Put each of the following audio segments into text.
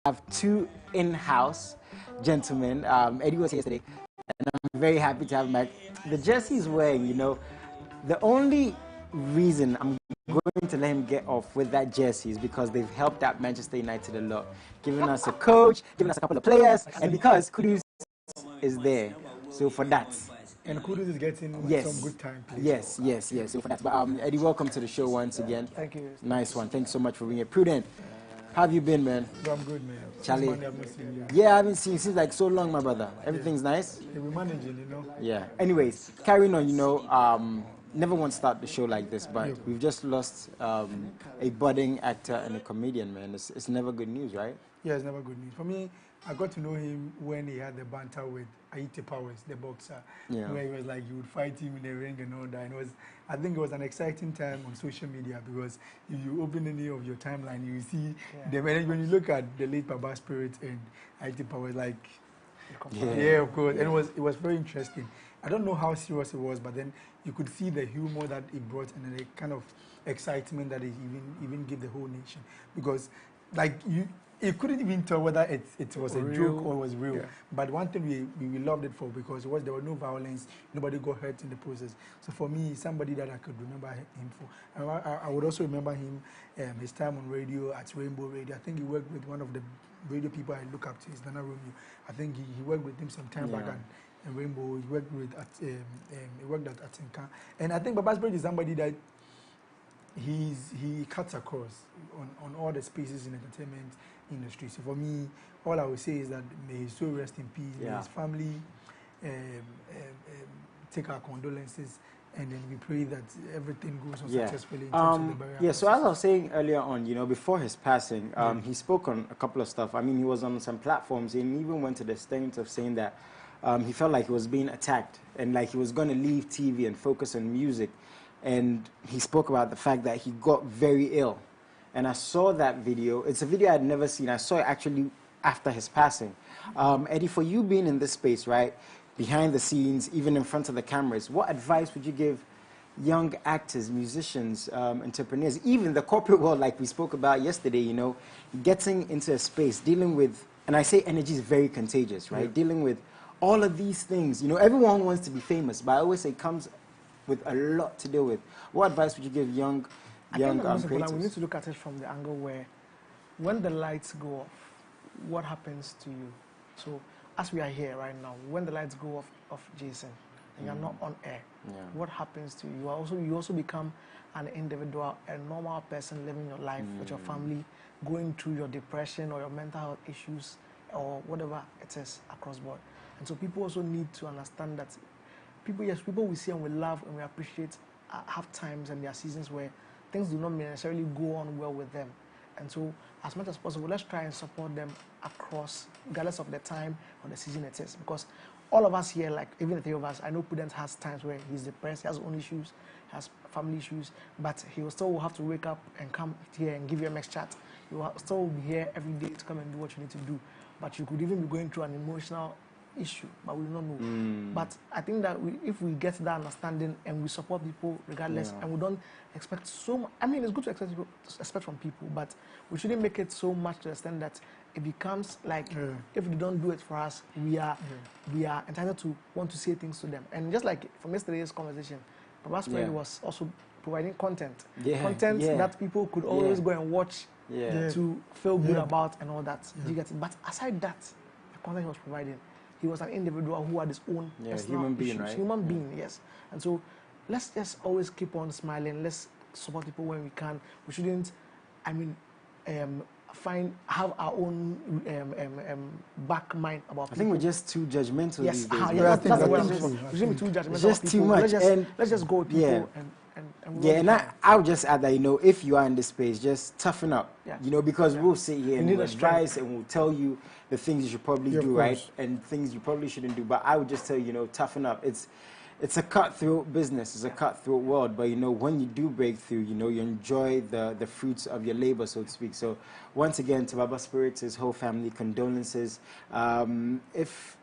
have two in-house gentlemen. Eddie was here yesterday, and I'm very happy to have him back. The jersey he's wearing, you know, the only reason I'm going to let him get off with that jersey is because they've helped out Manchester United a lot, giving us a coach, giving us a couple of players, and because Kudus is there. So for that. And Kudus is getting some good time. Yes. So for that. But Eddie, welcome to the show once again. Thank you. Nice one. Thanks so much for being here. Prudent, how have you been, man? I'm good, man. Charlie. Yeah, I haven't seen you. Seems like so long, my brother. Everything's nice? Yeah, we're managing, you know. Yeah. Anyways, carrying on, you know, never want to start the show like this, but we've just lost a budding actor and a comedian, man. It's never good news, right? Yeah, it's never good news. For me, I got to know him when he had the banter with Aite Powers, the boxer, where he was like, you would fight him in the ring and all that. And I think it was an exciting time on social media because if you open any of your timeline, you see when you look at the late Baba Spirit and Aite Powers, like, of course. And it was very interesting. I don't know how serious it was, but then you could see the humor that it brought and the kind of excitement that it even gave the whole nation. Because, like, you couldn't even tell whether it was a joke or it was real. Yeah. But one thing we loved it for because there was no violence, nobody got hurt in the process. So for me, somebody that I could remember him for. And I would also remember him, his time on radio at Rainbow Radio. I think he worked with one of the radio people I look up to, is Nana Romeo. I think he worked with him some time back and Rainbow. He worked at Atinka. And I think Baba Spirit is somebody that he cuts across on all the spaces in entertainment industry. So for me, all I would say is that may his soul rest in peace. May his family take our condolences, and then we pray that everything goes on successfully in terms of the barrier. So as I was saying earlier on, you know, before his passing, he spoke on a couple of stuff. I mean, he was on some platforms and he even went to the extent of saying that he felt like he was being attacked and like he was going to leave TV and focus on music. And he spoke about the fact that he got very ill. And I saw that video. It's a video I'd never seen. I saw it actually after his passing. Eddie, for you being in this space, right, behind the scenes, even in front of the cameras, what advice would you give young actors, musicians, entrepreneurs, even the corporate world like we spoke about yesterday, you know, getting into a space, dealing with, and I say energy is very contagious, right? Dealing with all of these things. You know, everyone wants to be famous, but I always say it comes with a lot to deal with. What advice would you give young creators? We need to look at it from the angle where when the lights go off, what happens to you? So as we are here right now, when the lights go off Jason and you're not on air, what happens to you? You also become an individual, a normal person living your life with your family, going through your depression or your mental health issues or whatever it is across board. And so people also need to understand that people we see and we love and we appreciate have times and there are seasons where things do not necessarily go on well with them. And so as much as possible, let's try and support them across, regardless of the time or the season it is. Because all of us here, like even the three of us, I know Prudence has times where he's depressed, he has own issues, he has family issues, but he will still have to wake up and come here and give you a next chat. You will still be here every day to come and do what you need to do. But you could even be going through an emotional issue, but we do not know. But I think that if we get that understanding and we support people regardless, and we don't expect so much. I mean, it's good to expect from people, but we shouldn't make it so much to the extent that it becomes like if they don't do it for us, we are entitled to want to say things to them. And just like from yesterday's conversation, Baba Spirit was also providing content that people could always go and watch to feel good about and all that. You get it? But aside that, the content he was providing, he was an individual who had his own human being, issues. right? Human being, yes. And so let's just always keep on smiling. Let's support people when we can. We shouldn't, have our own back mind about people. I think we're just too judgmental these days. That's the word. We shouldn't be too judgmental. It's just too much. Let's just go with people and I would just add that, you know, if you are in this space, just toughen up. You know, because we'll sit here and we'll advise and we'll tell you the things you should probably do, right? And things you probably shouldn't do. But I would just tell you, you know, toughen up. It's a cutthroat business. It's a cutthroat world. But, you know, when you do break through, you know, you enjoy the fruits of your labor, so to speak. So once again, to Baba Spirit, his whole family, condolences. If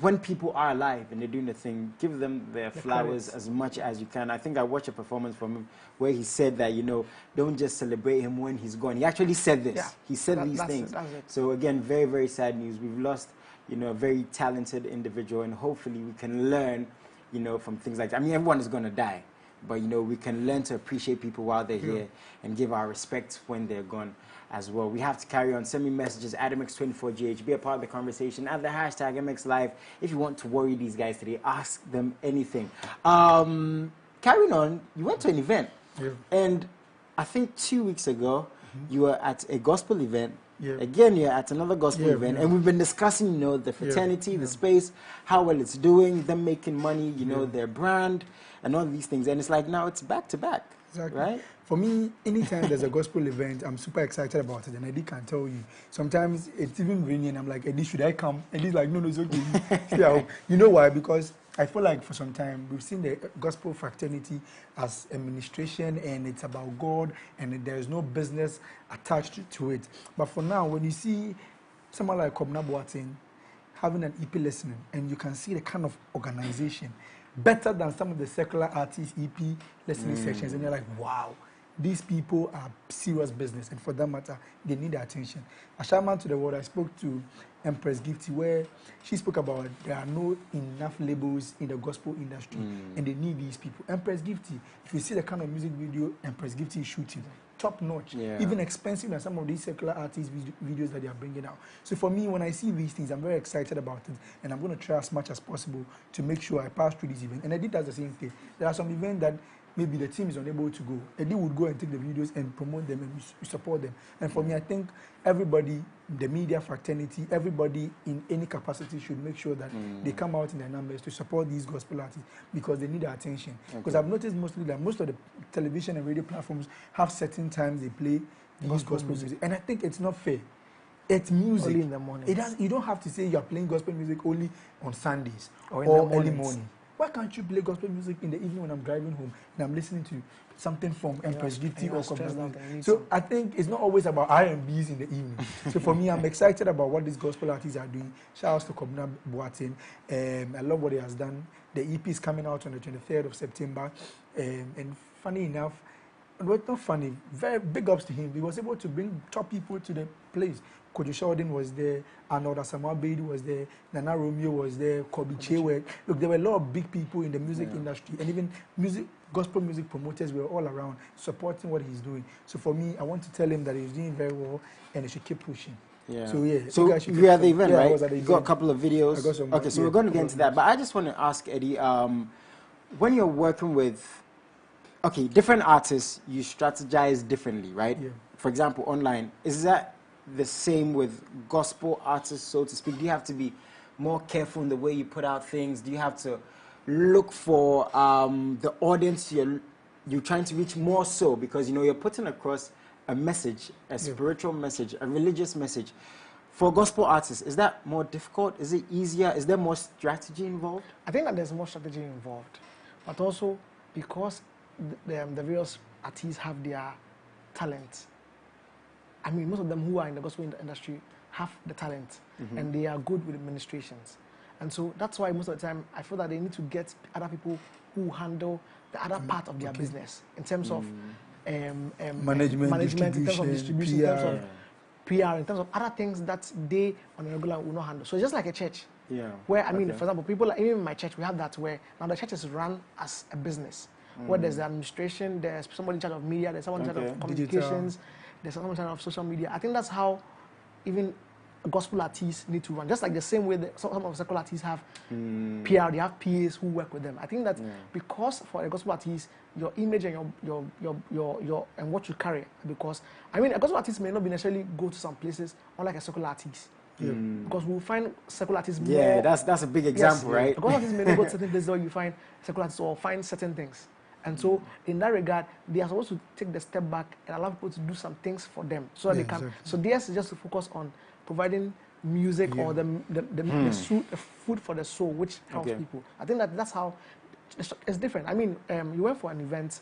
when people are alive and they're doing the thing, give them their flowers as much as you can. I think I watched a performance from him where he said that, you know, don't just celebrate him when he's gone. He actually said this. Yeah. He said these things. It. So again, very, very sad news. We've lost, you know, a very talented individual, and hopefully we can learn, you know, from things like that. I mean, everyone is going to die, but, you know, we can learn to appreciate people while they're here and give our respect when they're gone as well. We have to carry on. Send me messages, AdamX24GH. Be a part of the conversation. Add the hashtag MXLive. If you want to worry these guys today, ask them anything. Carrying on, you went to an event. Yeah. And I think 2 weeks ago, you were at a gospel event. Yeah. Again, you're at another gospel event. And we've been discussing, you know, the fraternity, the space, how well it's doing, them making money, you know, their brand, and all these things. And it's like now it's back to back. Exactly. Right? For me, anytime there's a gospel event, I'm super excited about it. And Eddie can tell you. Sometimes it's even raining and I'm like, Eddie, should I come? Eddie's like, no, it's okay. Yeah, you know why? Because I feel like for some time, we've seen the gospel fraternity as administration and it's about God and there is no business attached to it. But for now, when you see someone like Kobna Boateng having an EP listening and you can see the kind of organization, better than some of the secular artists EP listening sections, and you're like, wow, these people are serious business, and for that matter, they need the attention. A shaman to the world, I spoke to Empress Gifty, where she spoke about there are no enough labels in the gospel industry, and they need these people. Empress Gifty, if you see the kind of music video Empress Gifty is shooting, top notch, even expensive than some of these secular artists videos that they are bringing out. So for me, when I see these things, I'm very excited about it, and I'm going to try as much as possible to make sure I pass through this event. And Eddie does the same thing. There are some events that maybe the team is unable to go. Eddie would go and take the videos and promote them and we support them. And for me, I think everybody, the media fraternity, everybody in any capacity should make sure that they come out in their numbers to support these gospel artists because they need our attention. Because I've noticed mostly that most of the television and radio platforms have certain times they play these gospel music. And I think it's not fair. It's music. Only in the morning. You don't have to say you're playing gospel music only on Sundays or early morning. Why can't you play gospel music in the evening when I'm driving home and I'm listening to something from Empress Gifty or something? So I think it's not always about R&Bs in the evening. So for me, I'm excited about what these gospel artists are doing. Shout out to Kobna Boateng. I love what he has done. The EP is coming out on the 23rd of September. And funny enough, well, not funny, very big ups to him. He was able to bring top people to the place. Kojo Sheldon was there, Arnold Asamoah Beidou was there, Nana Romeo was there, Kobe Chewe. Look, there were a lot of big people in the music industry, and even gospel music promoters were all around supporting what he's doing. So for me, I want to tell him that he's doing very well, and he should keep pushing. Yeah. So you were at the event, right? You got a couple of videos. I got some, okay, so we're going to get into that, but I just want to ask Eddie, when you're working with, different artists, you strategize differently, right? Yeah. For example, online, is that the same with gospel artists, so to speak? Do you have to be more careful in the way you put out things? Do you have to look for the audience you're trying to reach more so? Because, you know, you're putting across a message, a spiritual message, a religious message. For gospel artists, is that more difficult? Is it easier? Is there more strategy involved? I think that there's more strategy involved. But also, because the various artists have their talent, I mean, most of them who are in the gospel industry have the talent, and they are good with administrations. And so that's why most of the time I feel that they need to get other people who handle the other part of their business in terms of management, in terms of distribution, PR. In terms of PR, in terms of other things that they on a regular will not handle. So it's just like a church. Yeah. Where, I mean, for example, people, like, even in my church, we have that where now the church is run as a business. Where there's the administration, there's somebody in charge of media, there's someone in charge of communications, there's someone in charge of social media. I think that's how even gospel artists need to run. Just like the same way that some of the secular artists have PR, they have PAs who work with them. I think that because for a gospel artist, your image and your and what you carry, because I mean, a gospel artist may not be necessarily go to some places, unlike a secular artist. Because we'll find secular artists more. Yeah, that's a big example, right? A gospel artist may not go to certain places where you find secular artists or find certain things. And so, in that regard, they are supposed to take the step back and allow people to do some things for them, so that they can. Exactly. So theirs is just to focus on providing music or the food for the soul, which helps people. I think that's how it's different. I mean, you went for an event,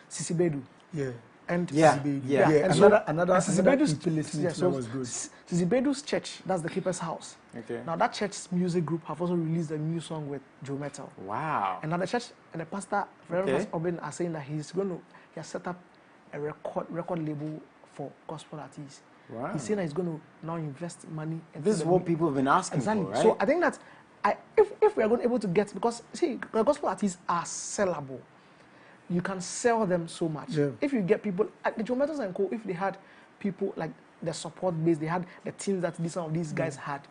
Sisi Bedu. Yeah. And Yeah, Yeah, yeah. another EP listening to that was good. Zibedu's church, that's the Keeper's House. Okay. Now that church's music group have also released a new song with Joe Metal. Wow. And now the church and the pastor, Reverend Pastor Obin, are saying that he has set up a record label for gospel artists. Wow. He's saying that he's going to now invest money. This is what people have been asking for, right? So I think that if we are going to able to get, because see, the gospel artists are sellable. You can sell them so much. Yeah. If you get people, like the Joe Metals and Co., if they had people like the support base, they had the teams that some of these guys had,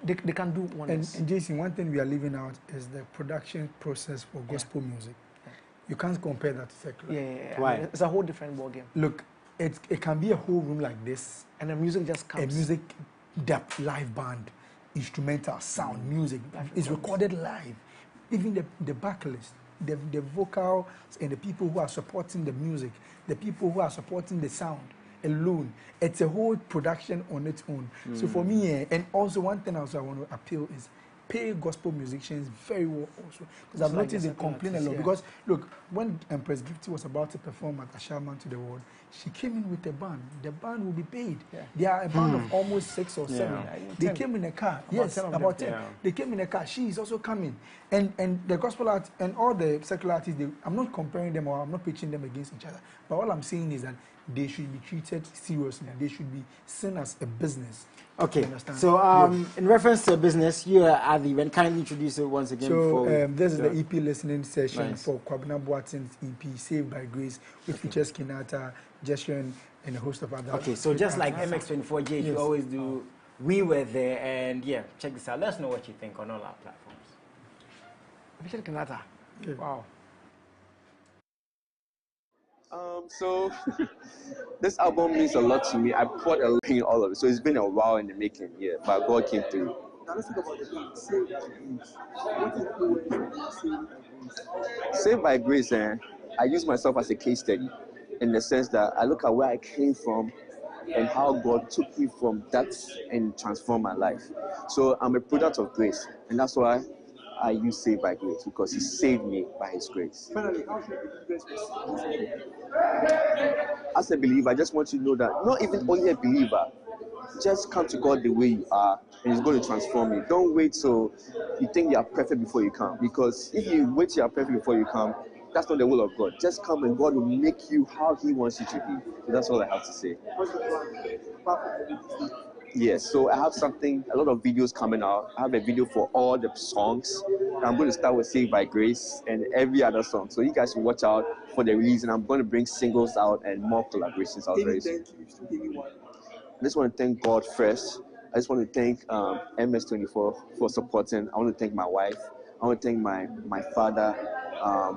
they can do wonders. And Jason, one thing we are leaving out is the production process for gospel music. You can't compare that to secular. Why? I mean, it's a whole different ballgame. Look, it can be a whole room like this. And the music just comes. A music depth, live band, instrumental, sound, music. It's recorded live. Even the backlist, the vocals and the people who are supporting the music, the people who are supporting the sound alone. It's a whole production on its own. So for me, and also one thing also I want to appeal is pay gospel musicians very well also. Because I've noticed they complain a lot. Because look, when Empress Gifty was about to perform at Ashaman to the World, she came in with a band. The band will be paid. They are a band of almost 6 or 7. They came in a car. About 10. They came in a car. She is also coming. And the gospel art and all the secular artists, I'm not comparing them or I'm not pitching them against each other. But all I'm saying is that they should be treated seriously. They should be seen as a business. Okay, so in reference to business, you are at the event. Kindly introduce it once again. So this is the EP listening session for Kwabena Boateng's EP, Saved by Grace, which features Kinata, Jeshen, and a host of other. Okay, so just like MX24J, you always do, we were there, and check this out. Let us know what you think on all our platforms. Featured Kinata. Wow. So this album means a lot to me. I poured a lot in all of it, so it's been a while in the making, but God came through. Now let's talk about the song, Saved by Grace. What is the Saved by Grace, I use myself as a case study in the sense that I look at where I came from and how God took me from that and transformed my life. So I'm a product of grace, and that's why I use Saved by Grace, because He saved me by His grace. Finally, how should we grace? As a believer, I just want you to know that not even only a believer, just come to God the way you are, and He's going to transform you. Don't wait till you think you are perfect before you come, because if you wait till you are perfect before you come, that's not the will of God. Just come and God will make you how He wants you to be. So that's all I have to say. Yes, so I have a lot of videos coming out. I have a video for all the songs. I'm going to start with Saved by Grace and every other song. So you guys should watch out for the release, and I'm going to bring singles out and more collaborations out very soon. I just want to thank God first. I just want to thank MS24 for supporting. I want to thank my wife. I want to thank my father,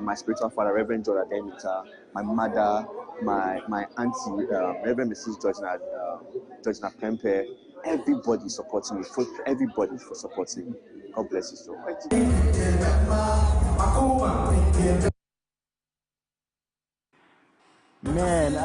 my spiritual father, Reverend Jordan Denita, my mother, my auntie, Reverend Mrs. Georgina Pempe. Everybody supporting me. Everybody for supporting me. God bless you so much. Man,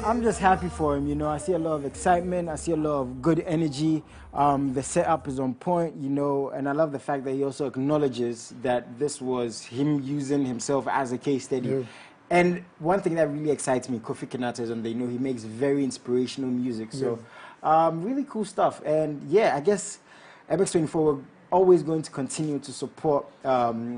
I'm just happy for him. I see a lot of excitement. I see a lot of good energy. The setup is on point, and I love the fact that he also acknowledges that this was him using himself as a case study. Yeah. And one thing that really excites me, Kofi Kinata is on there. He makes very inspirational music. So, really cool stuff. And I guess MX24 we're always going to continue to support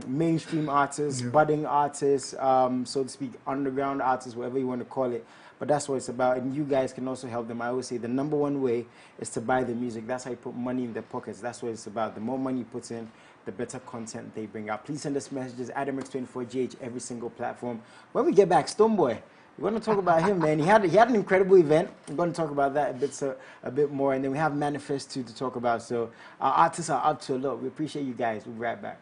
mainstream artists, budding artists, so to speak, underground artists, whatever you want to call it. But that's what it's about. And you guys can also help them. I always say the number one way is to buy the music. That's how you put money in their pockets. That's what it's about. The more money you put in, the better content they bring out. Please send us messages at MX24GH every single platform. When we get back, Stonebwoy, we're going to talk about him, man. He had an incredible event. We're going to talk about that a bit more. And then we have Manifest 2 to talk about. So our artists are up to a lot. We appreciate you guys. We'll be right back.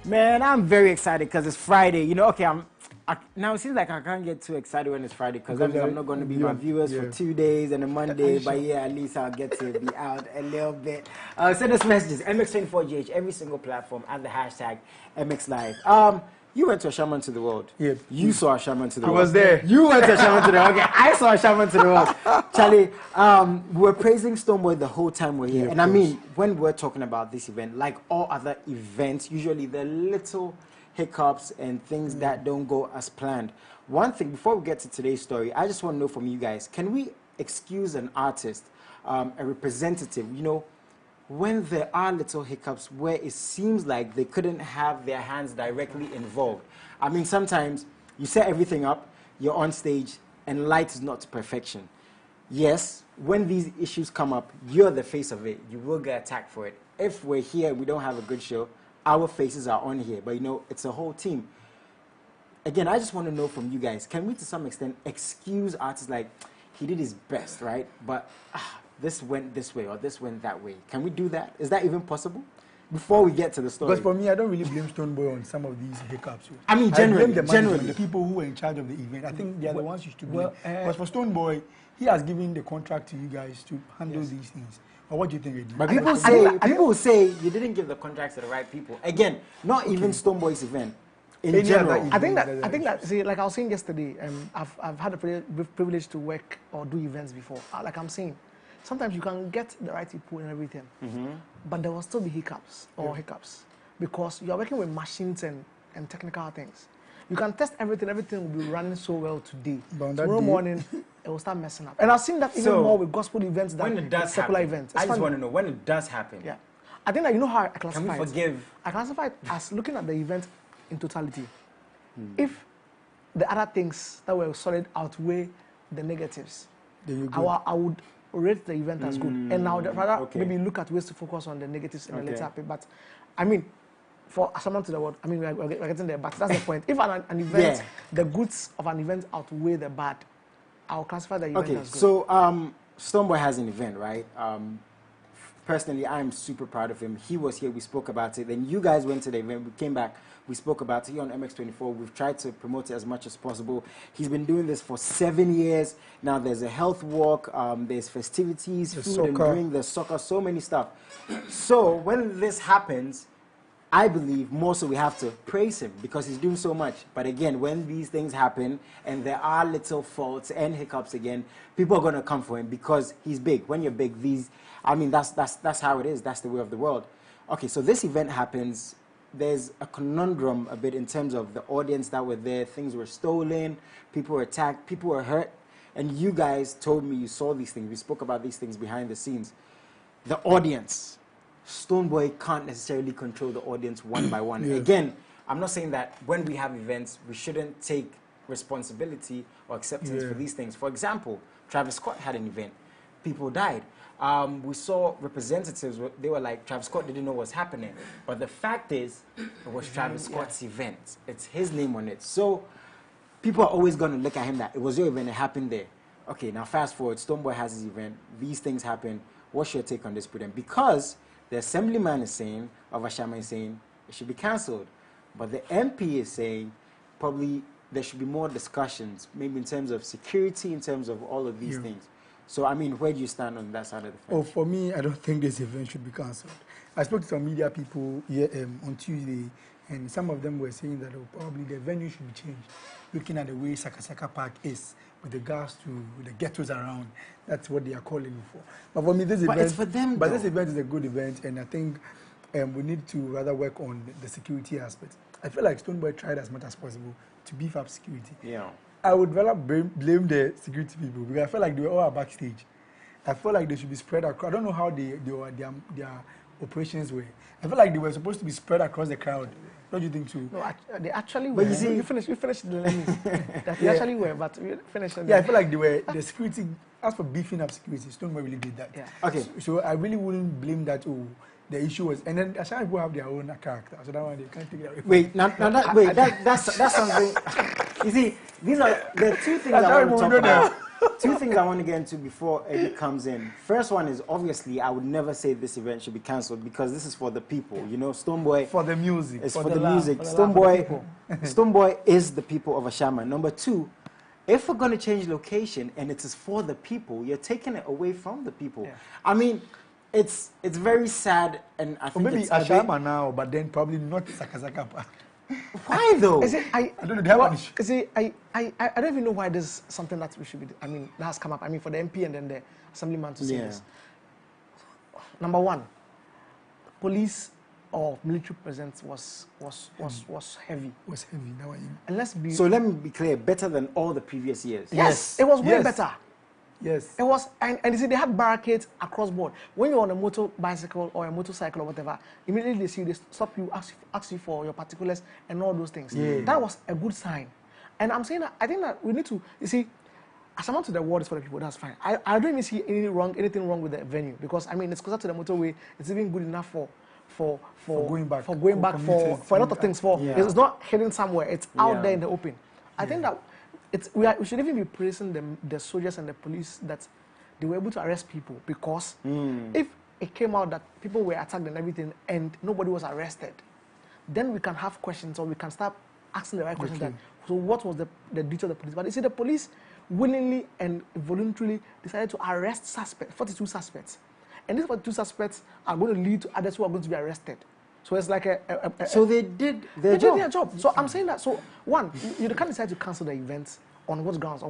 Man, I'm very excited because it's Friday. You know, okay, now it seems like I can't get too excited when it's Friday because that means I'm not going to be my viewers for 2 days and a Monday, but yeah, at least I'll get to be out a little bit. Send us messages, MX24GH, every single platform, and the hashtag MXLive. You went to a shaman to the world. Yeah. You saw a shaman to the world. I was there. You went to a shaman to the world. Okay, I saw a shaman to the world. Charlie, we're praising Stonebwoy the whole time we're here. Yeah, and I mean, when we're talking about this event, like all other events, usually there are little hiccups and things that don't go as planned. One thing, before we get to today's story, I just want to know from you guys, can we excuse an artist, a representative, you know, when there are little hiccups where it seems like they couldn't have their hands directly involved? I mean, sometimes you set everything up, you're on stage, and light is not to perfection. Yes, when these issues come up, you're the face of it. You will get attacked for it. If we're here, we don't have a good show, our faces are on here. But, you know, it's a whole team. Again, I just want to know from you guys, can we, to some extent, excuse artists like, he did his best, right? But this went this way or this went that way. Can we do that? Is that even possible? Before we get to the story. Because for me, I don't really blame Stonebwoy on some of these hiccups. I mean, generally, the people who were in charge of the event. I think they are the ones you should blame. Because for Stonebwoy, he has given the contract to you guys to handle these things. Or what do you think, Eddie? But people say you didn't give the contracts to the right people. Again, not even Stonebwoy's event. In general, I think that. See, like I was saying yesterday, I've had the privilege to work or do events before. Like I'm saying, sometimes you can get the right people and everything, but there will still be hiccups because you are working with machines and technical things. You can test everything will be running so well today. Tomorrow morning, it will start messing up. And I've seen that even more with gospel events than secular events. I just want to know, when it does happen. Yeah. I think that you know how I classify it. Can we forgive? I classify it as looking at the event in totality. If the other things that were solid outweigh the negatives, I would rate the event as good. And I would rather maybe look at ways to focus on the negatives in the later bit. But I mean, for someone to the world, I mean, we're getting there, but that's the point. If an event, the goods of an event outweigh the bad, I'll classify the event as good. So Stonebwoy has an event, right? Personally, I'm super proud of him. He was here, we spoke about it. Then you guys went to the event, we came back, we spoke about it here on MX24. We've tried to promote it as much as possible. He's been doing this for 7 years. Now there's a health walk, there's festivities, food and drink, there's soccer, so many stuff. So when this happens, I believe more so we have to praise him because he's doing so much. But again, when these things happen and there are little faults and hiccups again, people are going to come for him because he's big. When you're big, that's how it is. That's the way of the world. Okay, so this event happens. There's a conundrum a bit in terms of the audience that were there. Things were stolen, people were attacked, people were hurt. And you guys told me you saw these things. We spoke about these things behind the scenes. The audience. Stonebwoy can't necessarily control the audience one by one. Again, I'm not saying that when we have events, we shouldn't take responsibility or acceptance for these things. For example, Travis Scott had an event. People died. We saw representatives, they were like, Travis Scott didn't know what was happening. But the fact is, it was Travis Scott's event. It's his name on it. So people are always going to look at him that it was your event, it happened there. Okay, now fast forward, Stonebwoy has his event. These things happen. What's your take on this, Prudent? Because the assemblyman is saying, of Ashama is saying, it should be cancelled. But the MP is saying, probably there should be more discussions, maybe in terms of security, in terms of all of these things. So, I mean, where do you stand on that side of the fence? Oh, for me, I don't think this event should be cancelled. I spoke to some media people on Tuesday, and some of them were saying that probably the venue should be changed, looking at the way Sakasaka Park is with regards to the ghettos around. That's what they are calling for. But for me, this event, it's for them, but this event is a good event, and I think we need to rather work on the security aspect. I feel like Stonebwoy tried as much as possible to beef up security. Yeah. I would rather blame the security people because I feel like they were all backstage. I feel like they should be spread across. I don't know how their operations were. I feel like they were supposed to be spread across the crowd. Don't you think so? No, they actually were. But you see, you finished the lemmings. They actually were, but we finished. Yeah, I feel like they were the security. As for beefing up security, Stonebwoy really did that. Yeah. Okay. So I really wouldn't blame that. Oh, the issue was, and then Ashana people have their own character, so that one they can't take it away. Wait, that's something. You see, these are the two things I want to talk about. Two things I want to get into before Eddie comes in. First one is, obviously, I would never say this event should be cancelled because this is for the people. You know, Stoneboy... For the music. It's for the music. Stoneboy is the people of Ashama. Number two, if we're going to change location and it is for the people, you're taking it away from the people. Yeah. I mean, it's very sad, and I think maybe it's Ashama now, but then probably not Sakasaka. Why though? I don't know. I don't even know why this is something that we should be. I mean, that has come up. I mean, for the MP and then the assemblyman to say this. Number one, police or military presence was heavy. Was heavy. And let me be clear. Better than all the previous years. Yes, it was way better. Yes. It was, and you see, they had barricades across board. When you're on a motorbike or a motorcycle or whatever, immediately they see you, they stop you, ask you for your particulars and all those things. Yeah. That was a good sign. And I'm saying that I think that we need to, you see, as I'm to the word is for the people, that's fine. I don't even see anything wrong with the venue because I mean it's closer to the motorway. It's even good enough for going back for a lot of things. It's not hidden somewhere. It's out there in the open. I think that. We should even be praising the soldiers and the police that they were able to arrest people because if it came out that people were attacked and everything and nobody was arrested, then we can have questions or we can start asking the right questions. That, so what was the duty of the police? But you see, the police willingly and voluntarily decided to arrest 42 suspects. And these 42 suspects are going to lead to others who are going to be arrested. So it's like so they did their job. So I'm saying that. So one, you can't decide to cancel the events on what grounds?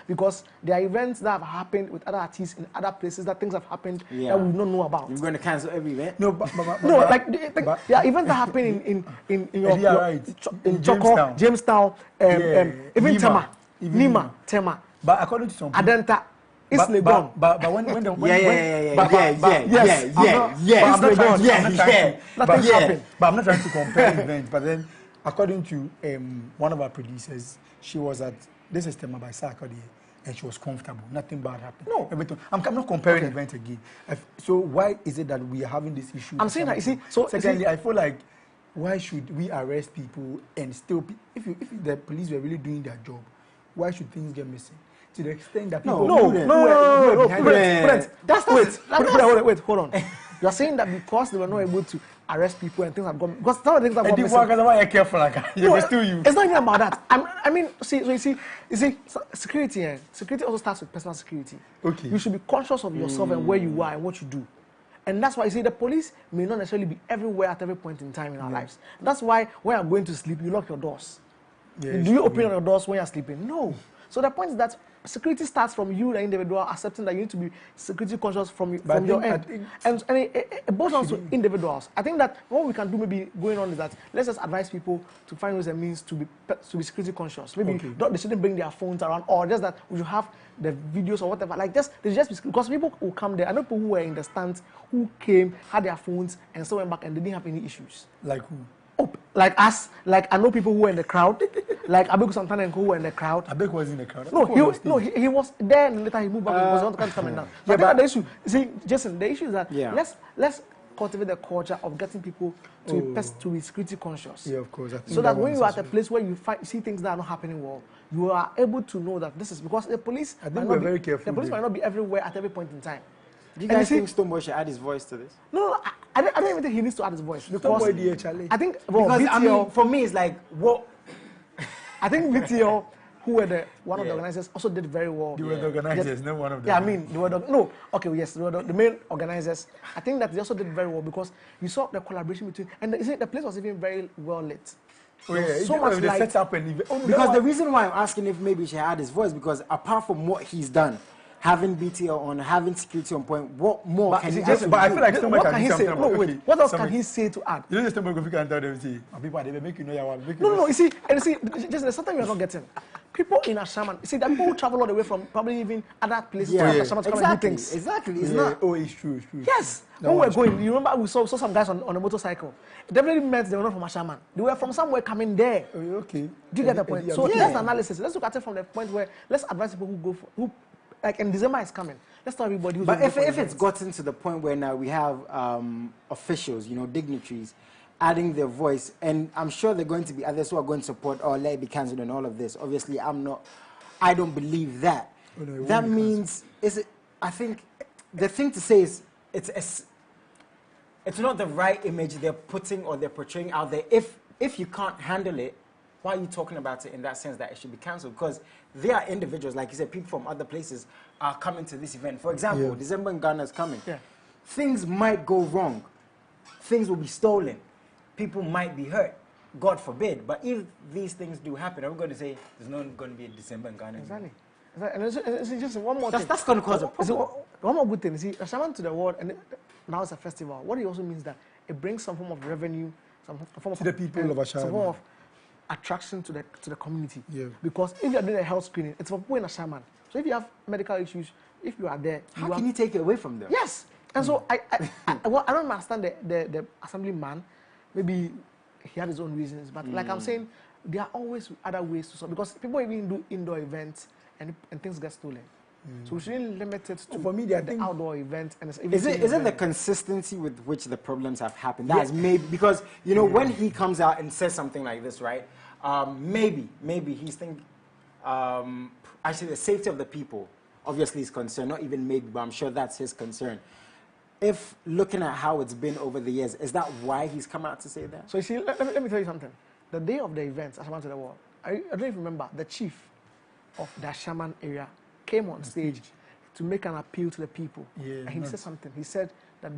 Because there are events that have happened with other artists in other places that things have happened that we don't know about. You're going to cancel every event? No, there are events that happen in Choco, Jamestown, even Nima, Tema. But according to some people, Adenta. It's Legon. But when the nothing happened. But I'm not trying to compare events. But then, according to one of our producers, she was at this is Tema by Sarkodie, and she was comfortable. Nothing bad happened. No, I'm not comparing events again. So why is it that we are having this issue? I'm saying that you see. So secondly, I feel like why should we arrest people and still if the police were really doing their job, why should things get missing? To the extent that people wait, hold on. You're saying that because they were not able to arrest people and things have gone because some of the things have gone missing. Why are you careful like still you? It's not even about that. I mean, you see, security. Security also starts with personal security. Okay. You should be conscious of yourself and where you are and what you do. And that's why you see the police may not necessarily be everywhere at every point in time in our lives. That's why when you're going to sleep, you lock your doors. Yes, do you open your doors when you're sleeping? No. So the point is that security starts from you, the individual, accepting that you need to be security conscious from your end. And it boils down to individuals. I think that what we can do maybe going on is that let's just advise people to find ways and means to be security conscious. Maybe they shouldn't bring their phones around, or just that we should have the videos or whatever. Like because people will come there. I know people who were in the stands who came, had their phones, and still went back and they didn't have any issues. Like who? Like us, like I know people who were in the crowd, like Abeku Santana and who were in the crowd. Abeku was in the crowd. He was there and later he moved back. He was not coming down. So but the issue, see, Jason, the issue is that let's cultivate the culture of getting people to be security conscious. Yeah, of course. So that when you are at a place where you see things that are not happening well, you are able to know that this is because the police. I think we're very careful. The police might not be everywhere at every point in time. Do you guys think Stoneboy should add his voice to this? No, I don't even think he needs to add his voice. Because I think because for me, it's like what I think VTO, who were one of the organizers, also did very well. They were the organizers, not one of them. Yeah, I mean, they were the main organizers. I think that they also did very well because you saw the collaboration between, and the place was even very well lit. So much light. Set up because the reason why I'm asking if maybe he should add his voice, because apart from what he's done, having BTL on, having security on point, what more can he do? But I feel like someone can say. No, wait. What else can he say to add? You know, just someone can tell them, see, people they make you know you want. No. You see, just there's something you're not getting. People in Ashaman, see, that people who travel all the way from probably even other places to Ashaman to come and do things. Exactly. It's not. Oh, it's true. Yes. When we were going, you remember we saw some guys on a motorcycle. It definitely meant they were not from Ashaman. They were from somewhere coming there. Okay. Do you get the point? So that's the analysis. Let's look at it from the point where let's advise people who like, and December is coming. Let's tell everybody who's. But if it's gotten to the point where now we have officials, dignitaries, adding their voice, and I'm sure they're going to be others who are going to support or let it be cancelled and all of this. Obviously, I don't believe that. that means I think the thing to say is it's not the right image they're putting or they're portraying out there. If you can't handle it, why are you talking about it in that sense that it should be cancelled? Because they are individuals, like you said, people from other places are coming to this event. For example, December in Ghana is coming. Yeah. Things might go wrong. Things will be stolen. People might be hurt. God forbid. But if these things do happen, are we going to say there's not going to be a December in Ghana? Exactly. And it's just one more thing. That's going to cause a problem. One more good thing. See, a shaman to the world, and now it's a festival. What it also means that it brings some form of revenue, some form of to the people of a shaman. Some form of attraction to the community. Yeah. Because if you're doing a health screening, it's for people in a shaman. So if you have medical issues, if you are there, how can you take it away from them? Yes. And so I don't understand the assemblyman. Maybe he had his own reasons, but like I'm saying, there are always other ways to solve, because people even do indoor events and things get stolen. So we shouldn't limit it to the outdoor events. And is it the consistency with which the problems have happened? That has made, because you know when he comes out and says something like this, right? Maybe he's thinking actually the safety of the people obviously is concerned. Not even maybe, but I'm sure that's his concern. If looking at how it's been over the years, is that why he's come out to say that? So you see, let me tell you something. The day of the event, Shaman to the World, I don't even remember, the chief of the Shaman area came on stage to make an appeal to the people. Yeah, and he said something. He said that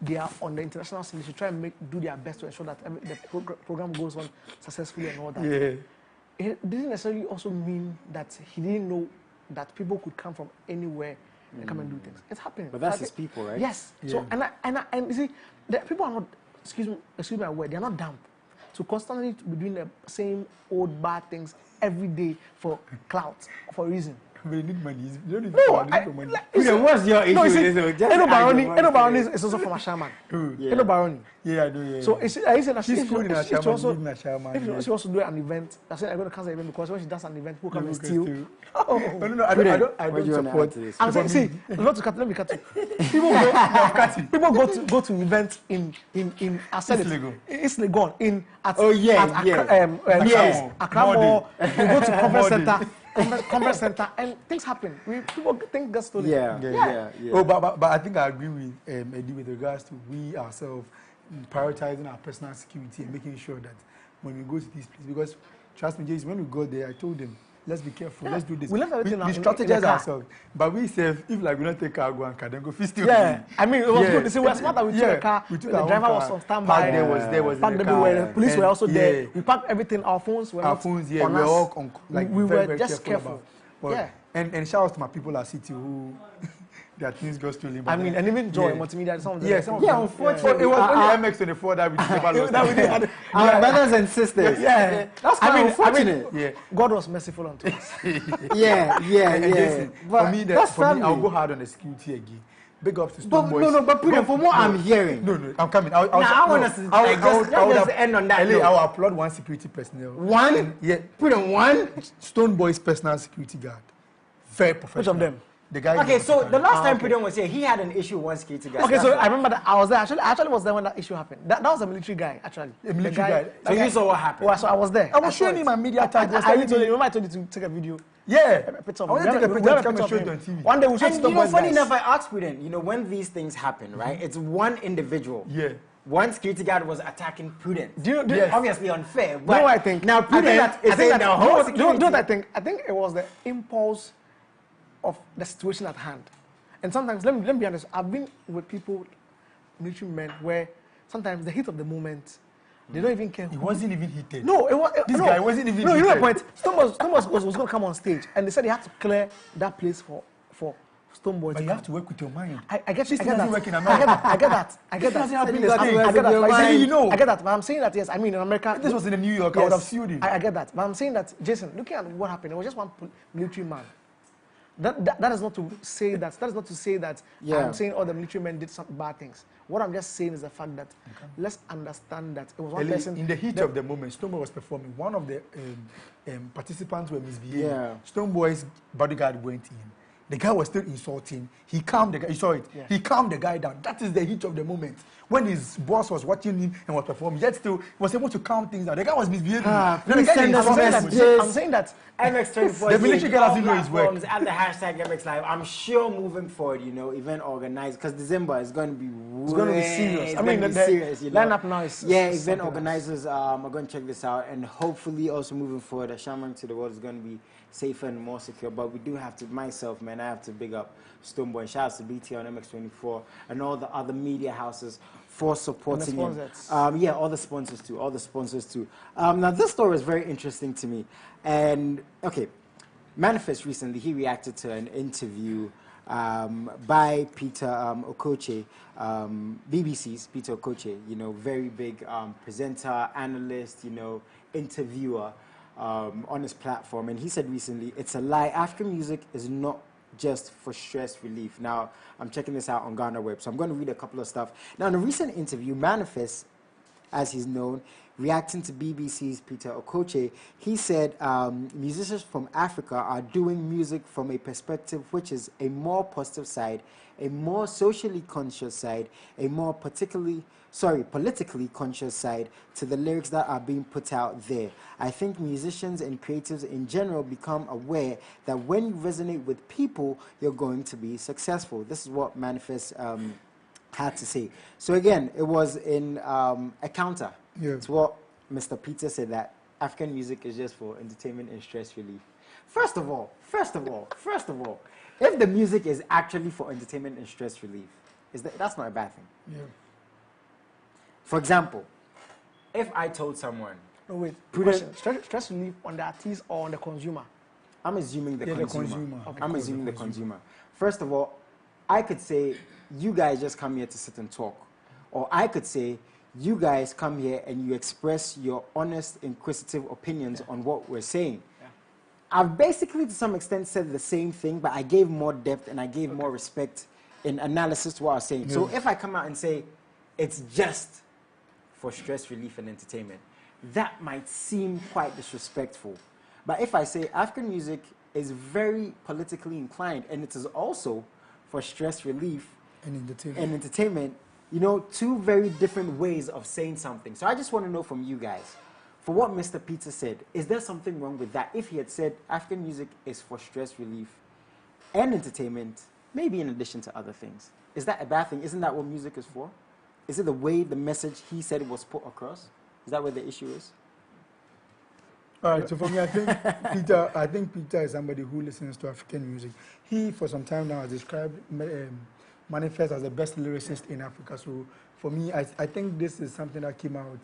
they are on the international scene. They should try and do their best to ensure that the program goes on successfully and all that. Yeah. It didn't necessarily also mean that he didn't know that people could come from anywhere and come and do things. It's happening. But that's his people, right? Yes. Yeah. So and you see, the people are not, excuse me my word, they are not dumb. So constantly be doing the same old bad things every day for clout, for a reason. They need money. You don't need money. What's your issue? Eno Baroni is also from a shaman. Eno Baroni. Yeah, I do. Yeah. So I said that she's good in a shaman. If she also do an event, I said I'm going to cancel the event because when she does an event, people come and steal. No, I don't support this. I'm saying, see, let me cut you. People go to events in it's legal in Accra Mall. You go to conference center, and things happen. People think get stolen. Yeah. Oh, but I think I agree with Eddie with regards to we ourselves prioritizing our personal security and making sure that when we go to these places, because trust me, Jason, when we go there, I told them, let's be careful, let's do this. We strategize ourselves. But we say, if like we don't take our car, then go fist you. Yeah, I mean, it was good. They were smart that we took the car. The driver was on standby. There was parked everywhere. The police were also there. We packed everything. Our phones were on us. We were all we were just careful. And shout out to my people at City who their things go stolen. I mean, and even Joy Multimedia. Some of them. Unfortunately, it was only MX24 that we never lost. Our brothers and sisters. Yeah, that's kind of unfortunate. God was merciful unto us. Yeah. For me, I'll go hard on the security again. Big ups to Stone Boys. But from what I'm hearing. No, I'm coming. I want us to just end on that. I'll applaud one security personnel. One? Yeah. Put on one? Stone Boys personal security guard. Very professional. Which of them? The guy. Okay, so the last time Prudon was here, he had an issue with one security guy. Okay, so I remember that I was there. I actually was there when that issue happened. That was a military guy, actually. A military guy. So you saw what happened? Well, so I was there. I was showing him my media tag. Remember I told you to take a video? Yeah. I want to take a picture come and show it on TV. One day we'll show Stone Boys. Funny enough, I asked Prudon, when these things happen, right? It's one individual. Yeah. One security guard was attacking Prudence. Yes. Obviously unfair. But I think now Prudence is saying the whole security. Do you know what I think? I think it was the impulse of the situation at hand. And sometimes, let me be honest, I've been with people, military men, where sometimes the heat of the moment, they don't even care. He wasn't even heated. No, this guy wasn't even heated. No, you know the point. Thomas was going to come on stage, and they said they had to clear that place for Stone Boys. But you have to work with your mind. I get that. I get that. I get that. But I'm saying that, yes, I mean, in America. If this was in New York, I would have sued him. I get that. But I'm saying that, Jason, looking at what happened, it was just one military man. That is not to say that. That is not to say that I'm saying all the military men did some bad things. What I'm just saying is the fact that let's understand that it was one person. In the heat of the moment, Stone Boy was performing. One of the participants were misbehaving. Yeah. Stone Boy's bodyguard went in. The guy was still insulting. He calmed the guy. You saw it. Yeah. He calmed the guy down. That is the heat of the moment. When his boss was watching him and was performing, yet still was able to calm things down. The guy was misbehaving. Please send us messages. I'm saying that MX24. The military guy doesn't know his work. At the hashtag MX Live. I'm sure moving forward, you know, event organized, because December is going to be serious. I mean, the serious. You know? Lineup now is event organizers are going to check this out, and hopefully also moving forward, the Shaman to the world is going to be safer and more secure. But we do have to, myself, man, I have to big up Stoneboy, and shout out to BT on MX24 and all the other media houses for supporting him. Yeah, all the sponsors too. Now this story is very interesting to me. And okay, Manifest recently, he reacted to an interview by Peter Okoche, BBC's Peter Okoche, you know, very big presenter, analyst, you know, interviewer on his platform. And he said recently, it's a lie. African music is not just for stress relief. Now, I'm checking this out on Ghana Web, so I'm going to read a couple of stuff. Now, in a recent interview, Manifest, as he's known, reacting to BBC's Peter Okoche, he said musicians from Africa are doing music from a perspective which is a more positive side, a more socially conscious side, a more politically conscious side to the lyrics that are being put out there. I think musicians and creatives in general become aware that when you resonate with people, you're going to be successful. This is what Manifest had to say. So again, it was in a counter to what Mr. Peter said, that African music is just for entertainment and stress relief. First of all, if the music is actually for entertainment and stress relief, that's not a bad thing. Yeah. For example, if I told someone... No, wait. Stress relief on the artist or on the consumer? I'm assuming the consumer. Okay. I'm assuming the consumer. First of all, I could say, you guys just come here to sit and talk. Or I could say, you guys come here and you express your honest, inquisitive opinions on what we're saying. Yeah. I've basically, to some extent, said the same thing, but I gave more depth and I gave more respect in analysis to what I was saying. Yeah. So if I come out and say, it's just for stress relief and entertainment, that might seem quite disrespectful. But if I say African music is very politically inclined and it is also for stress relief and entertainment, you know, two very different ways of saying something. So I just want to know from you guys, for what Mr. Peter said, is there something wrong with that? If he had said African music is for stress relief and entertainment, maybe in addition to other things, is that a bad thing? Isn't that what music is for? Is it the way the message he said was put across? Is that where the issue is? All right, so for me, I think Peter is somebody who listens to African music. He, for some time now, has described Manifest as the best lyricist in Africa. So for me, I think this is something that came out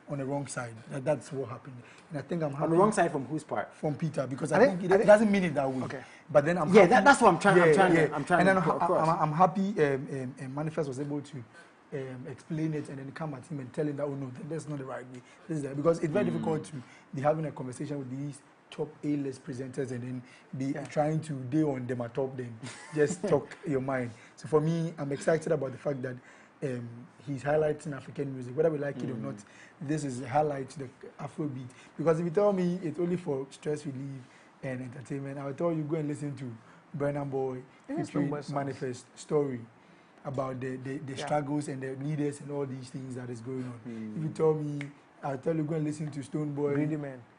on the wrong side. That's what happened. And I think I'm happy. On the wrong side from whose part? From Peter, because I think it doesn't mean it that way. Okay. But then I'm happy. That's what I'm trying to put across. I'm happy Manifest was able to explain it and then come at him and tell him that, oh no, that's not the right way. This is that. Because it's very difficult to be having a conversation with these top A-list presenters and then be trying to day on them at top, then just talk your mind. So for me, I'm excited about the fact that he's highlighting African music. Whether we like it or not, this is a highlight to the Afrobeat. Because if you tell me it's only for stress relief and entertainment, I will tell you go and listen to Burna Boy featuring Manifest story about the struggles and the leaders and all these things that is going on. If you tell me, I'll tell you go and listen to Stoneboy,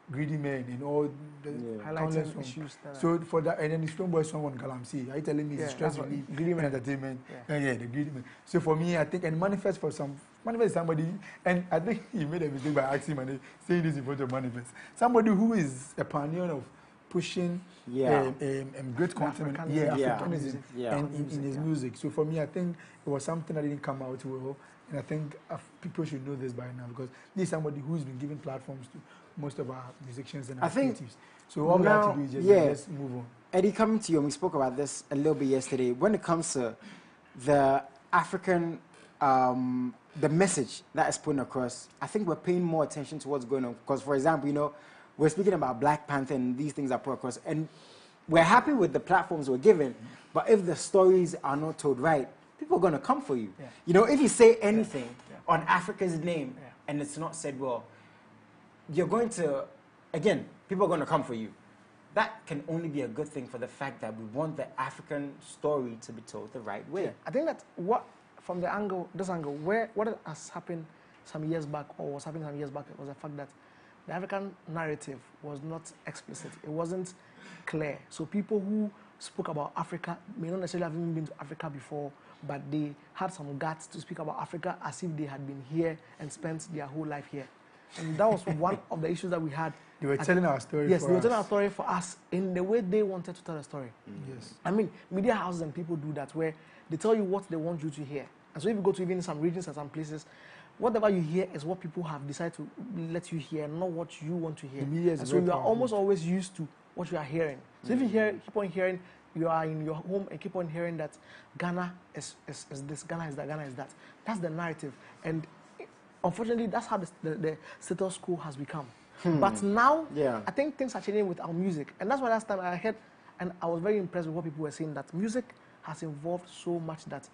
Greedy Man, and all the countless issues. So for that, and then the Stoneboy song on Galamsey, are you telling me it's stress relief, Greedy Man entertainment? Yeah, the Greedy Man. So for me, I think, and Manifest is somebody, and I think he made a mistake by asking him and saying this in front of Manifest. Somebody who is a pioneer of pushing great content, Africanism, and in his music. So for me, I think it was something that didn't come out well, and I think people should know this by now, because this is somebody who's been giving platforms to most of our musicians and our creatives. So all we have to do is just move on. Eddie, coming to you, and we spoke about this a little bit yesterday, when it comes to the African, the message that is put across, I think we're paying more attention to what's going on. Because, for example, you know, we're speaking about Black Panther and these things are put across, and we're happy with the platforms we're given, but if the stories are not told right, people are going to come for you. You know, if you say anything on Africa's name and it's not said well, you're going to, again, people are going to come for you. that can only be a good thing for the fact that we want the African story to be told the right way. Yeah. I think that from this angle, what has happened some years back, or was happening some years back, was the fact that the African narrative was not explicit. It wasn't clear. So people who spoke about Africa may not necessarily have even been to Africa before, but they had some guts to speak about Africa as if they had been here and spent their whole life here. And that was one of the issues that we had. They were telling our story. Yes, they were telling our story for us in the way they wanted to tell the story. Yes. I mean, media houses and people do that, where they tell you what they want you to hear. And so if you go to even some regions and some places, whatever you hear is what people have decided to let you hear, not what you want to hear. The media is and so you are powerful. almost always used to what you are hearing. So if you keep on hearing, you are in your home and keep on hearing that Ghana is this, Ghana is that, Ghana is that. That's the narrative. And unfortunately, that's how the status quo has become. But now, I think things are changing with our music. And that's why last time I heard, and I was very impressed with what people were saying, that music has evolved so much that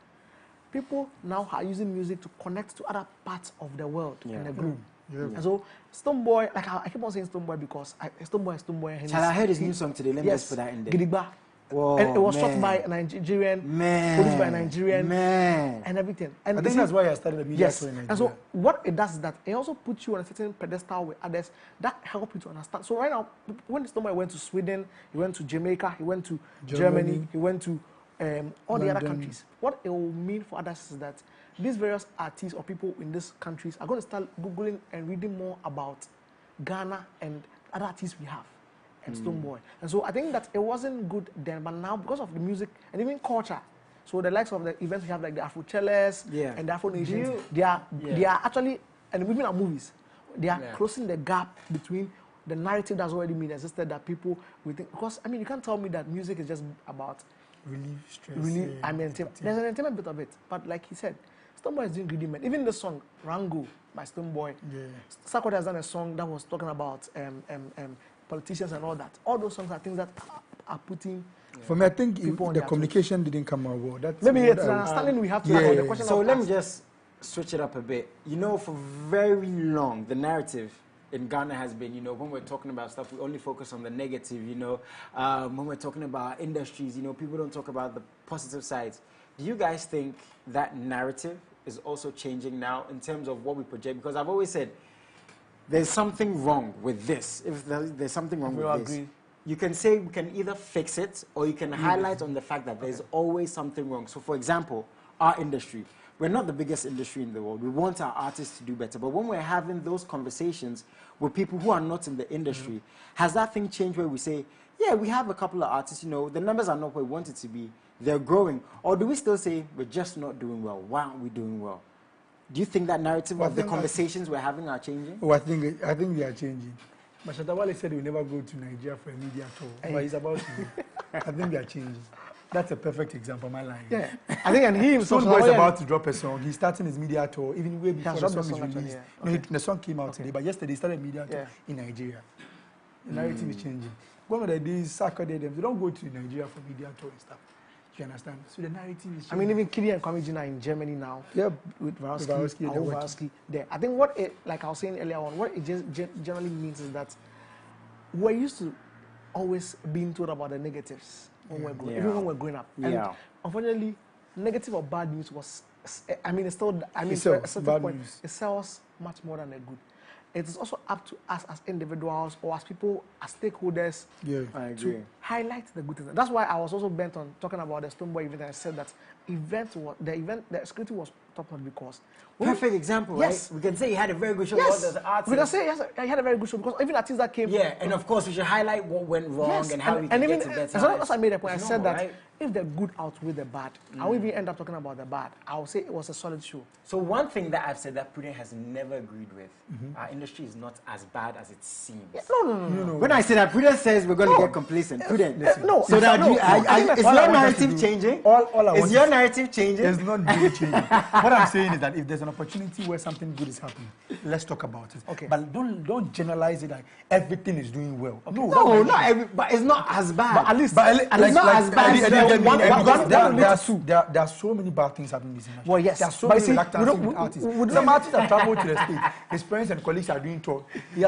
people now are using music to connect to other parts of the world in the globe. And so, Stonebwoy, like I keep on saying Stonebwoy because Stonebwoy. And I heard his new song today. Let me just put that in there. Gidigba. Whoa, and it was shot by a Nigerian, produced by a Nigerian, and everything. And I think that's why I started the media show in Nigeria. And so what it does is that it also puts you on a certain pedestal with others that help you to understand. So right now, when Stonebwoy went to Sweden, he went to Jamaica, he went to Germany, he went to all the other countries. What it will mean for others is that these various artists or people in these countries are going to start Googling and reading more about Ghana and other artists we have. And Stonebwoy. And so I think that it wasn't good then, but now because of the music and even culture, so the likes of the events we have like the Afro-Chellers and the Afro-Nations, they are actually, and even our movies, they are closing the gap between the narrative that's already been existed that people will think, because I mean you can't tell me that music is just about relief, stress. I mean, there's an entertainment bit of it, but like he said, Stonebwoy is doing greedy men. Even the song Rango by Stonebwoy, Sarkodie has done a song that was talking about politicians and all that. All those songs are things that are putting. For me, I think the communication didn't come out well. That's maybe it's an understanding we have to have on the question. So let me just switch it up a bit. You know, for very long, the narrative in Ghana has been, you know, when we're talking about stuff, we only focus on the negative, you know. When we're talking about industries, you know, people don't talk about the positive sides. Do you guys think that narrative is also changing now in terms of what we project? Because I've always said, there's something wrong with this. If there's something wrong with this, you can say we can either fix it or you can highlight on the fact that there's always something wrong. So, for example, our industry. We're not the biggest industry in the world. We want our artists to do better. But when we're having those conversations with people who are not in the industry, has that thing changed where we say, yeah, we have a couple of artists, you know, the numbers are not where we want it to be. They're growing. Or do we still say, we're just not doing well? Why aren't we doing well? Do you think that narrative of the conversations we're having are changing? Oh, I think they are changing. But Shatawale said he will never go to Nigeria for a media tour. But he's about to. I think they are changing. That's a perfect example, my line. Yeah. I think, and he himself is about to drop a song. He's starting his media tour, even way before the song is released. Okay. No, the song came out today, but yesterday he started a media tour in Nigeria. The narrative is changing. One of the days, Sarkodie, they don't go to Nigeria for media tour and stuff. You understand? So the narrative is changing. I mean, even Kili and Kwame Gina in Germany now. Yeah, with Varowski there. I think what it, like I was saying earlier on, what it just generally means is that we're used to always being told about the negatives when we're growing, even when we're growing up. And unfortunately, negative or bad news was, I mean, it's still, I mean, at a certain point, it sells much more than the good. It is also up to us as individuals or as people, as stakeholders, to highlight the good things. That's why I was also bent on talking about the Stonebwoy event. And I said that the security was top-notch because... Perfect example, right? We can say he had a very good show. Yes, we can say he had a very good show because even artists that came... Yeah, and of course we should highlight what went wrong and how we can get to better. As long as I made a point, I said that if the good outweigh the bad, I will even end up talking about the bad. I will say it was a solid show. So one thing that I've said that Prudent has never agreed with, our industry is not as bad as it seems. Yeah, no. When I say that, Prudent says we're going to get complacent. Prudent, listen. So that is your narrative changing? All I want is your narrative changing? It's not really changing. What I'm saying is that if there's an opportunity where something good is happening, let's talk about it. Okay. But don't generalize it like everything is doing well. Okay. No, not every, but it's not as bad. But at least, it's not as bad as there are so many bad things happening in this industry. Well, yes. There are so But many see, reluctant artists. Some artists have traveled to the States. His friends and colleagues are doing tour. He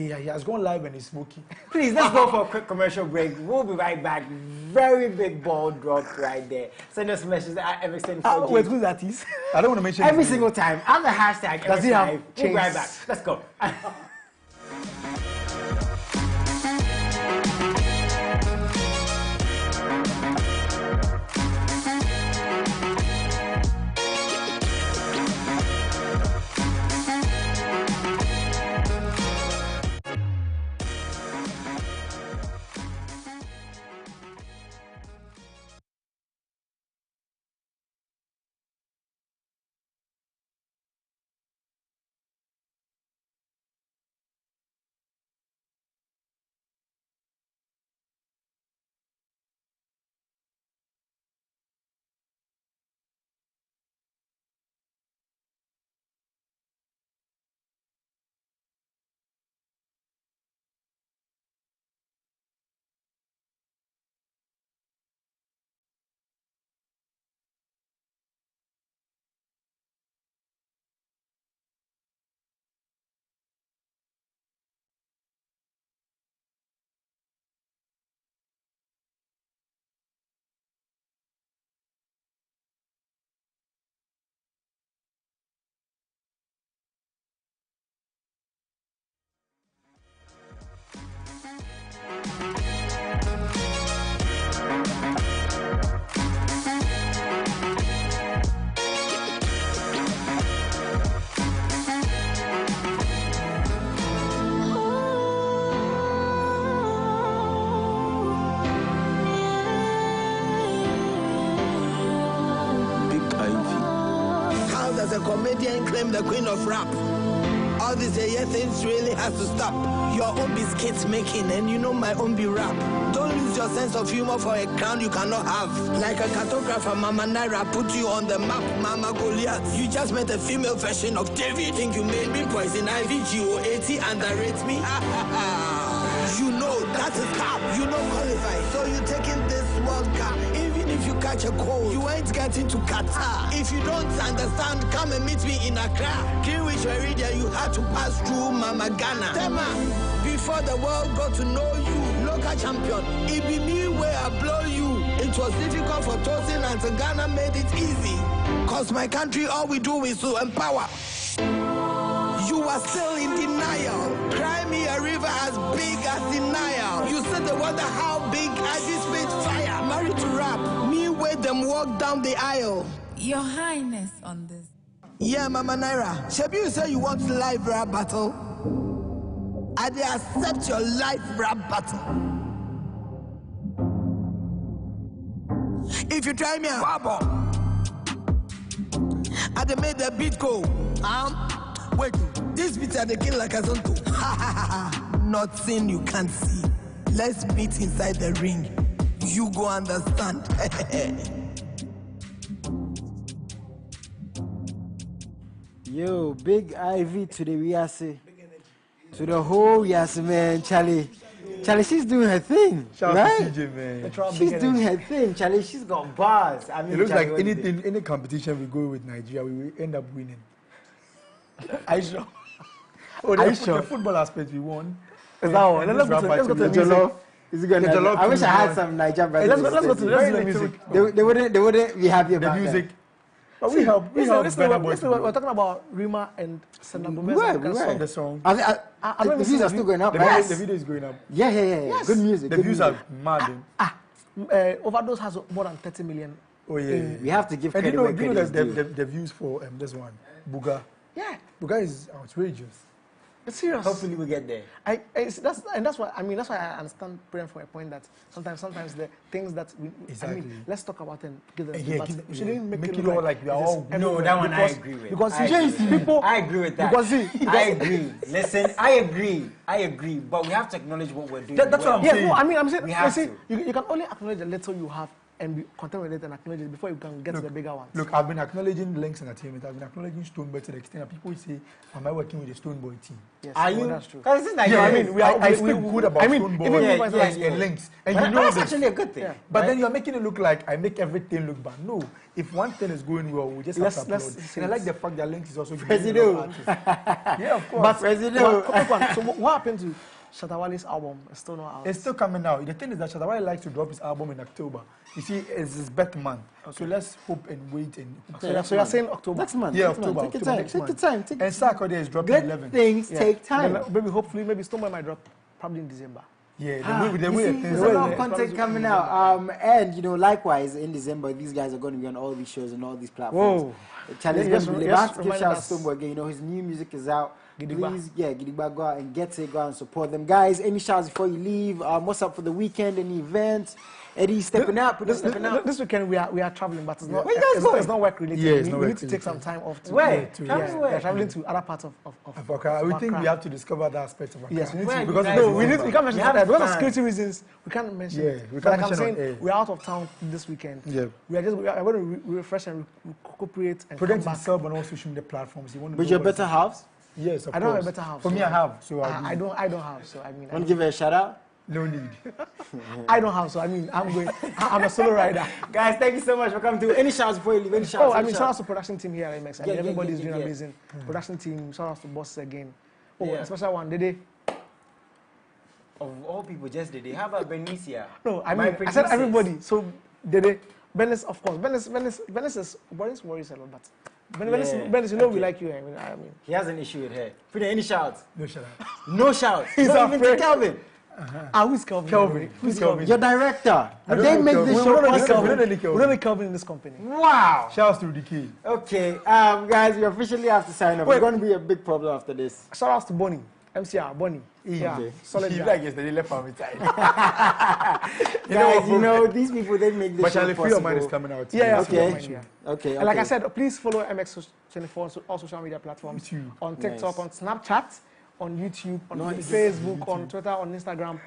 has gone live and he's smoking. Please, let's go for a quick commercial break. We'll be right back. Very big ball drop right there. Send us messages at everything. Wait, who's that is? I don't want to mention every single time. Add the hashtag. Does he have we'll be right back. Let's go. As a comedian claim the queen of rap. All these things really has to stop. Your own biscuits making and you know my own be rap. Don't lose your sense of humor for a crown you cannot have. Like a cartographer, Mama Naira put you on the map, Mama Goliath. You just met a female version of David. Think you made me poison ivy, GO80 underrate me. You know that is cap. You know qualify. So you taking this World Cup. Even if you catch a cold, you ain't getting to Qatar. If you don't understand, come and meet me in Accra. Greenwich Meridian, you had to pass through Mama Ghana. Tema, before the world got to know you, local champion, it be me where I blow you. It was difficult for Tosin and Ghana made it easy. Cause my country, all we do is to empower. You are still in denial. Cry me a river as big as the Nile. You said the wonder how big I just made fire. Married to rap, me wait them walk down the aisle. Your Highness on this. Yeah, Mama Naira. Shebi, you say you want live rap battle? I dey accept your live rap battle. If you try me, babo, I dey made the beat go. Wait, this beat are the kill like a zonto. Nothing you can't see. Let's meet inside the ring. You go understand. Yo, Big Ivy to the Wiase. To the whole Wiase, man, Charlie. Charlie, she's doing her thing, Shout right? out to CJ, man. She's doing her thing, Charlie. She's got bars. I mean, It looks Charlie, like anything, any competition we go with Nigeria, we will end up winning. Are you sure? Oh, Are you the sure? football aspect we won. Is that one? And Let's this go to rapper the too. music. Is it good? The Jollof I wish I had food, some Nigerian Hey, brothers. let's go to the music. They wouldn't be happy The about music. that. But we help. We help Burna Boy. We're talking about Rima and Sena Gomez. We were. The song. The views are still going up, The right? video is going up. Yeah. Good music. The good views music. are mad. Overdose has more than 30 million. Oh yeah. We have to give And credit you where know credit is the due. views for this one, Buga. Yeah, Buga is outrageous. it's serious. Hopefully we get there. That's why I understand praying for a point that sometimes the things that we Exactly. let's talk about and give them Yeah, we shouldn't make it it look like we are all No, that one I agree with. because I agree. people I agree with that. because I agree. Listen, I agree. But we have to acknowledge what we're doing. That's what I'm yeah, saying. no, I'm saying We have to. you can only acknowledge the little you have and be content with it and acknowledge it before you can get to the bigger ones. Look, I've been acknowledging Links Entertainment. I've been acknowledging Stoneboy to the extent that people say, am I working with the Stoneboy team? Yes, Are you? That's true. Because this is like, Yeah, I mean, I speak good about Stoneboy yeah. and Links. And But you know that's this. actually a good thing. Yeah. But then you're making it look like I make everything look bad. No. If one thing is going well, we just have to applaud. And I like the fact that Links is also giving artists. Yeah, of course. But President. So what happened to Shatawale's album? It's still not out. It's still coming out. The thing is that Shatawale likes to drop his album in October. You see, it's his birth month. Okay. So let's hope and wait. So you're saying October? Next month. Yeah, next October. Month. Take your time. Next Take your month. time. Take And Sarkodie is dropping Good 11. things take time. Then, maybe hopefully, maybe Stoneboy might drop probably in December. Yeah, the You way see, things there's a are. lot of content coming out. And, you know, likewise, in December, these guys are going to be on all these shows and all these platforms. Whoa. Challenge Yes, give yes, shout out to Stoneboy again. You know, his new music is out. Gidigba. Please, Gidigba, go out and get it. Go out and support them. Guys, any shouts before you leave? What's up for the weekend? Any events? Eddie stepping out. This weekend we are traveling, but it's not. Where you guys going? It's not work related. Yeah, it's we not need work to take some time off. Where? We Traveling where? are traveling to other parts of Accra. We think Accra. we have to discover that aspect of Accra. Yes, we need Where to you because guys no, going? we can't mention You have that because of fun. security reasons. We can't mention. Yeah, we But can't like I'm mention on saying, air. we're out of town this weekend. Yeah. We are going to refresh and recuperate and Prudence come back. himself on all social media platforms. You want to But know your what better halves? Yes, of I don't have course. a better house. For me, I have. So I don't have. So I mean, Want to give her a shout out? no need. I don't have. So I mean, I'm a solo rider. Guys, thank you so much for coming through. Any shouts before you leave? Any shouts? Oh, I Any mean, shout shouts? out to production team here at MX. I Yeah, mean, everybody's yeah, doing yeah. amazing. Production team, shout out to boss again. Oh, Yeah. a special one, Dede. Of all people, just did it. How about Benicia? No, I My mean, I said producers. everybody. So Dede, Venice, of course. Venice is Boris worries a lot, but Venice, you know we like you. I mean, He has an issue with her. Put any shouts? No, shut up. No shouts. He's Not even to afraid. Calvin. who's Kelvin? Kelvin. Who's Kelvin? Your director. I don't They know make Kelvin. this We show don't know possible. Kelvin. We don't make Kelvin in this company. Wow. Shouts to the key. Okay, guys, we officially have to sign off. Wait. It's going to be a big problem after this. Shout out to Bonnie, MCR, Bonnie. Yeah, Okay. solid He guy. like yesterday left for me tired. Guys, you know, these people, they make this But show Charlie, Free Your Mind is possible. coming out. Yeah, today. yeah, Okay. Free Your Mind, Okay, And like I okay. said, please follow MX24 on all social media platforms. YouTube. On TikTok, Nice. on Snapchat, on YouTube, on Nice. Facebook, on Twitter, on Instagram.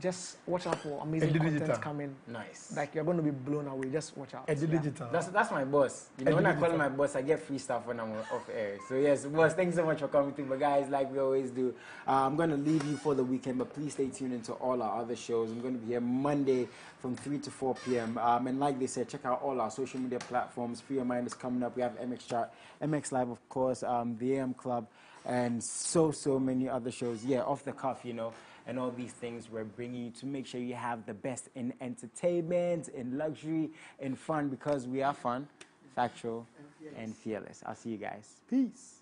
Just watch out for amazing Eddie content Digital. coming. Nice. Like you're going to be blown away. Just watch out. Eddie Yeah. Digital. That's my boss. You know, when I call Digital. him my boss, I get free stuff when I'm off air. So yes, boss, thank you so much for coming through. But guys, like we always do, I'm going to leave you for the weekend, but please stay tuned into all our other shows. I'm going to be here Monday from 3 to 4 p.m. And like they said, check out all our social media platforms. Free Your Mind is coming up. We have MX Chart, MX Live, of course, the AM Club, and so many other shows. Yeah, off the cuff, you know. And all these things we're bringing you to make sure you have the best in entertainment, in luxury, in fun, because we are fun, factual, and fearless. I'll see you guys. Peace.